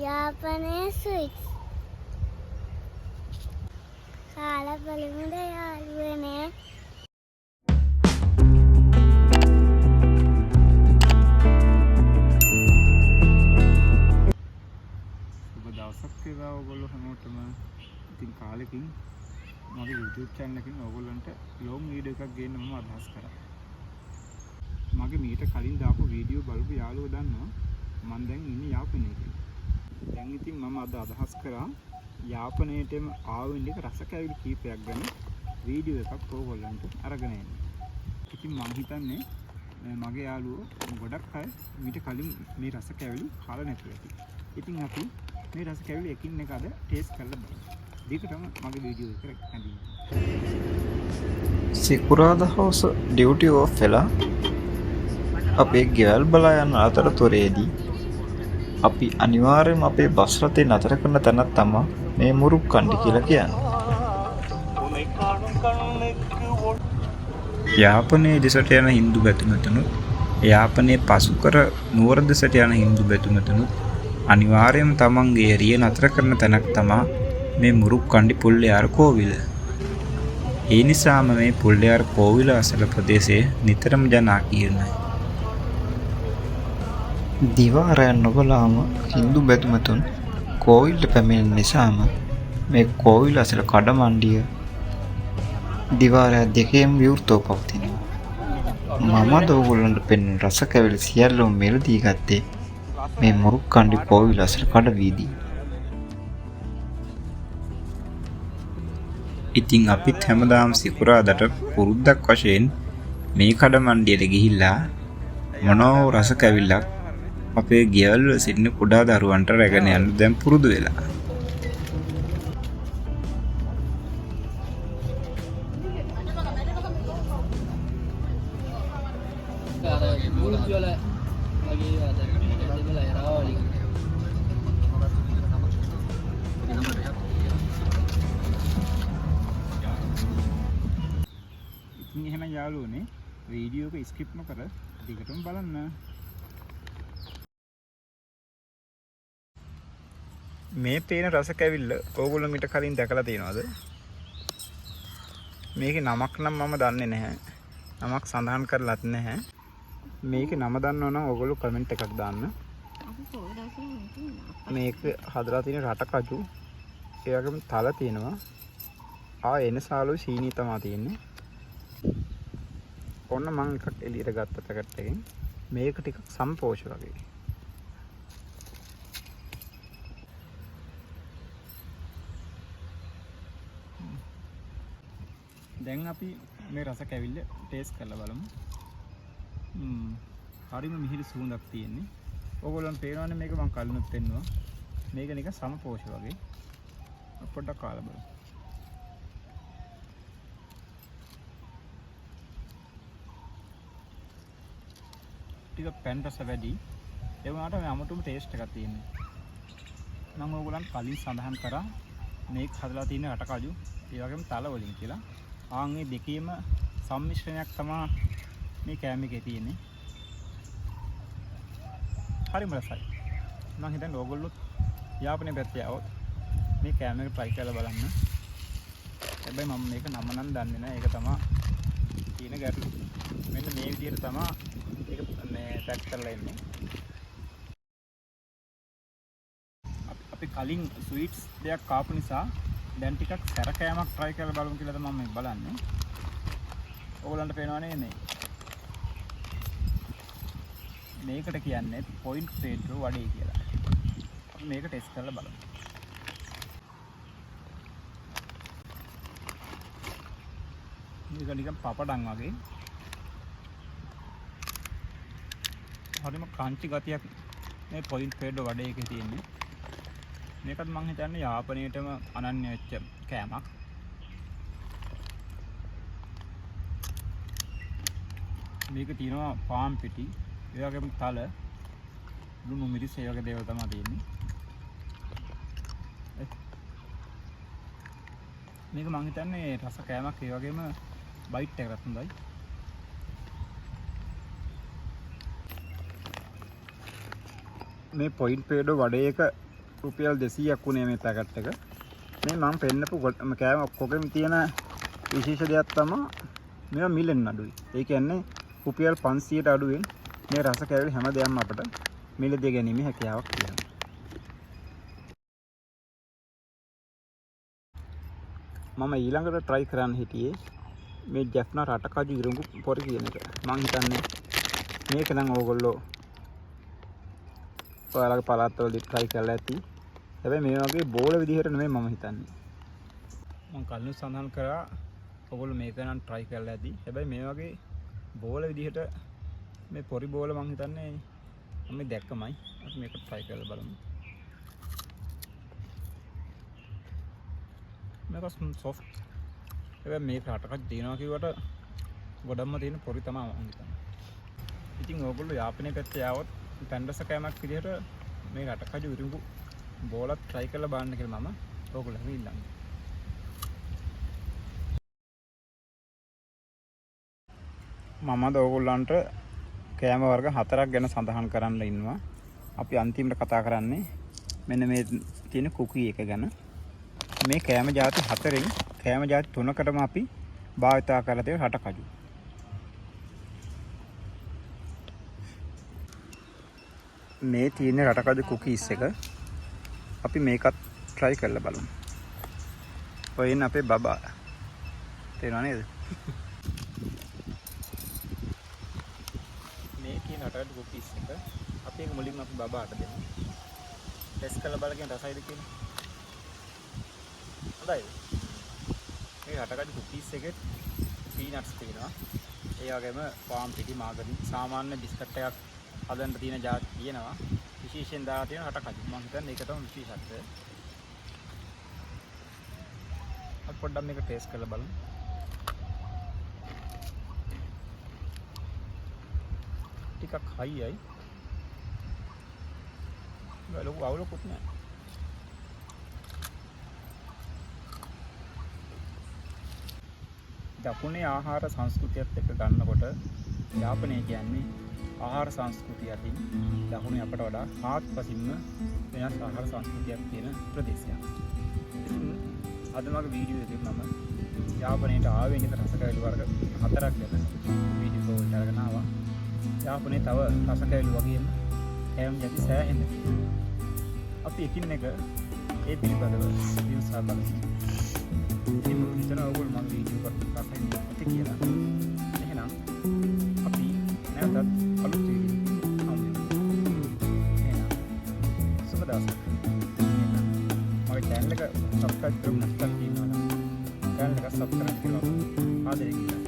යාපනයේ ස්විට්ස් කාලා බලමුද යාළුවනේ. සුබ දවසක් වේවා ඔයගොල්ලෝ හැමෝටම. ඉතින් කාලෙකින් මගේ YouTube channel එකකින් ඔයගොල්ලන්ට long video එකක් ගේන්න මම අදහස් කරා. මගේ මීට කලින් දාපු වීඩියෝ බලපු යාළුවෝ දන්නවා මම දැන් ඉන්නේ යාපනයේ කියලා. දැන් ඉතින් මම අද අදහස් කරා යාපනයේටම ආවෙන්න එක රස කැවිලි කීපයක් ගැන වීඩියෝ එකක් ඔයගොල්ලන්ට අරගෙන එන්න. ඉතින් මම හිතන්නේ මගේ යාළුවෝ ගොඩක් අය මීට කලින් මේ රස කැවිලි කාලා නැති ඇති. ඉතින් අපි මේ රස කැවිලි එකින් එක අද ටේස්ට් කරලා බලමු. දෙකටම මගේ වීඩියෝ එක හැදින්න. සිකුරාදා හවස ඩියුටි ඕෆ් වෙලා අපේ ගෙවල් බලා යන අතරතුරේදී අපි අනිවාර්යයෙන්ම අපේ බස් රථේ නතර කරන තැනක් තමයි මේ මුරුක්කණ්ඩි කියලා කියන්නේ. යාපනයේ දෙසට යන හින්දු බැතිමතුණු යාපනයේ පසුකර නුවර දෙසට යන හින්දු බැතිමතුණු අනිවාර්යයෙන්ම තමන්ගේ එරිය නතර කරන තැනක් තමයි මේ මුරුක්කණ්ඩි පුල්ලයාර කෝවිල. ඒ නිසාම මේ පුල්ලයාර කෝවිල අසල ප්‍රදේශයේ නිතරම ජනාකීර්ණයි. දිවාරයන් නොබලාම හින්දු බැතිමතුන් කෝවිලට පැමිණෙන නිසාම මේ කෝවිල අසල කඩමණ්ඩිය දිවාරය දෙකේම විවෘතව පවතිනවා. මම ඔයගොල්ලන්ට පෙන්වන රස කැවිලි සියල්ලම මෙලදී ගත්තේ මේ මුරුක්කණ්ඩි කෝවිල අසල කඩ වීදියේ. ඉතින් අපිත් හැමදාම සිකුරාදට පුරුද්දක් වශයෙන් මේ කඩමණ්ඩියට ගිහිල්ලා මොනෝ රස කැවිල්ලක් අපේ ගෙවල් වල සිටින කුඩා දරුවන්ට රැගෙන යන්න දැන් පුරුදු වෙලා. ඉතින් එහෙනම් යාළුවනේ වීඩියෝ එක ස්කිප් නොකර දිගටම බලන්න. මේ පේන රස කැවිල්ල ඕගොල්ලෝ මිට කලින් දැකලා තියෙනවද? මේකේ නමක් නම් මම දන්නේ නැහැ. නමක් සඳහන් කරලත් නැහැ. මේකේ නම දන්නව නම් ඕගොල්ලෝ කමෙන්ට් එකක් දාන්න. මේක හදලා තියෙන රටකජු ඒ වගේම තල තියෙනවා. එන සාලු සීනි තමයි තියෙන්නේ. ඔන්න මම එකක් එළියට ගත්ත පැකට් එකෙන්. මේක ටිකක් සම්පෝෂ වගේ. දැන් අපි මේ රස කැවිල්ල ටේස්ට් කරලා බලමු. හරිම මිහිරි සුවඳක් තියෙන්නේ. ඕගොල්ලන්ට පේනවනේ මේක මම කලිනුත් පෙන්නුවා. මේක නිකන් සමපෝෂ වගේ. පොඩ්ඩක් කාලා බලමු. ටික පැන් රස වැඩි. ඒ වුණාට මේ අමුතුම ටේස්ට් එකක් තියෙනවා. මම ඕගොල්ලන්ට කලින් සඳහන් කරා මේක හදලා තියෙන රටකජු ඒ වගේම තල වලින් කියලා. මේ දෙකේම සම්මිශ්‍රණයක් තමයි මේ කෑම එකේ තියෙන්නේ. හරිම රසයි. මම හිතන්නේ ඕගොල්ලෝ යාපනයේ පැත්තේ આવොත් මේ කෑම එක try කරලා බලන්න. හැබැයි මම මේක නම නම් දන්නේ නැහැ. ඒක තමයි තියෙන ගැටලුව. මෙන්න මේ විදිහට තමයි ඒක මේ පැක් කරලා එන්නේ. අපි කලින් ස්වීට්ස් දෙයක් කාපු නිසා දැන් ටිකක් සැර කෑමක් try කරලා බලමු කියලා තමයි මම බලන්නේ. ඕගොල්ලන්ට පේනවනේ මේකට කියන්නේ පොයින්ට් පේඩ්‍රෝ වඩේ කියලා. අපි මේක ටෙස්ට් කරලා බලමු. මේක නිකන් පපඩම් වගේ. හරිම ක්‍රන්චි ගතියක් මේ පොයින්ට් පේඩ්‍රෝ වඩේ එකේ තියෙන්නේ. මේකත් මම හිතන්නේ යාපනයේටම අනන්‍ය වෙච්ච කෑමක්. මේක තියෙනවා පාන් පිටි, ඒ වගේම තල, ලුණු මිරිස් ඒ වගේ දේවල් තමයි තියෙන්නේ. මේක මම හිතන්නේ රස කෑමක් ඒ වගේම බයිට් එකකට හොඳයි. මේ පොයින්ට් පේඩෝ වඩේ එක රුපියල් 200ක් වුණේ මේ පැකට් එක. මේ මම පෙන්නපු කෑම ඔක්කොගෙම තියෙන විශේෂ දෙයක් තමයි මේවා මිලෙන් අඩුයි. ඒ කියන්නේ රුපියල් 500ට අඩුවෙන් මේ රස කැවිලි හැම දෙයක්ම අපිට මිලදී ගැනීමේ හැකියාවක් තියෙනවා. මම ඊළඟට try කරන්න හිටියේ මේ ජැෆ්නා රටකජු ඉරුඟු පොරි කියන එක. මම හිතන්නේ මේක නම් ඕගොල්ලෝ ඔයාලගේ පළාත්වලදී try කරලා ඇති. හැබැයි මේ වගේ බෝල විදිහට නෙමෙයි මම හිතන්නේ. මම කලින් සඳහන් කරා ඔයගොල්ලෝ මේක නම් try කරලා ඇති. හැබැයි මේ වගේ බෝල විදිහට මේ පොරි බෝල මම හිතන්නේ මම දැක්කමයි. අපි මේක try කරලා බලමු. මේක soft. හැබැයි මේක රටකජු දිනනවා කිව්වට ගොඩක්ම තියෙන පොරි තමයි මම හිතන්නේ. ඉතින් ඔයගොල්ලෝ යාපනයේ පැත්තේ ආවොත් පැන්ඩස කෑමක් විදිහට මේ රටකජු ඉරුඟු බෝලත් try කරලා බලන්න කියලා මම ඔයගොල්ලෝ ඉල්ලන්නේ. මම අද ඔයගොල්ලන්ට කෑම වර්ග 4ක් ගැන සඳහන් කරන්න ඉන්නවා. අපි අන්තිමට කතා කරන්නේ මෙන්න මේ තියෙන කුකී එක ගැන. මේ කෑම ಜಾති 4න් කෑම ಜಾති 3කටම අපි භාවිතා කරලා තියෙන රටකජු. මේ තියෙන රටකජු කුකීස් එක අපි මේකත් try කරලා බලමු. ඔයන් අපේ බබා. තේරෙනව නේද? මේ කියන රටකජු කුකීස් එක අපි ඒක මුලින්ම අපි බබාට දෙමු. ටෙස්ට් කරලා බලගෙන රසයිද කියලා. හොඳයි. මේ රටකජු කුකීස් එකේ පීනට්ස් තියෙනවා. ඒ වගේම පාම් පිටි මාගරින් සාමාන්‍ය බිස්කට් එකක් හදන්න තියෙන ජාති තියෙනවා. විශේෂයෙන් දාලා තියෙන රටකජු. මම හිතන්නේ ඒක තමයි විශේෂත්වය. අපි පොඩ්ඩක් මේක ටේස්ට් කරලා බලමු. ටිකක් හයියි. ලොකු අවුලකුත් නෑ. දකුණේ ආහාර සංස්කෘතියත් එක්ක ගන්නකොට යාපනය කියන්නේ ආහාර සංස්කෘතිය අතින් දකුණේ අපට වඩා හාත්පසින්ම වෙනස් ආහාර සංස්කෘතියක් තියෙන ප්‍රදේශයක්. අද මගේ වීඩියෝ එකේ මම යාපනයට ආවේ නේද රස කැවිලි වර්ග 4ක් ගැන වීඩියෝ එක අරගෙන ආවා. යාපනයේ තව රස කැවිලි වගේම කෑම යටි සෑහෙන අපි එකින් එක ඒ පිළිබඳව විමසා බලමු. ඉතින් මම හිතනවා ඔයගොල්ලෝ මගේ වීඩියෝ එකට කලින් ඇති කියලා. එහෙනම් අපි නැවතත් අලුත් වීඩියෝ එහෙනම් සුබ දවසක්. එහෙනම් මගේ channel එක subscribe කරමු නැත්නම් කියනවා නම් channel එක subscribe කරලා ආදරේ කියලා.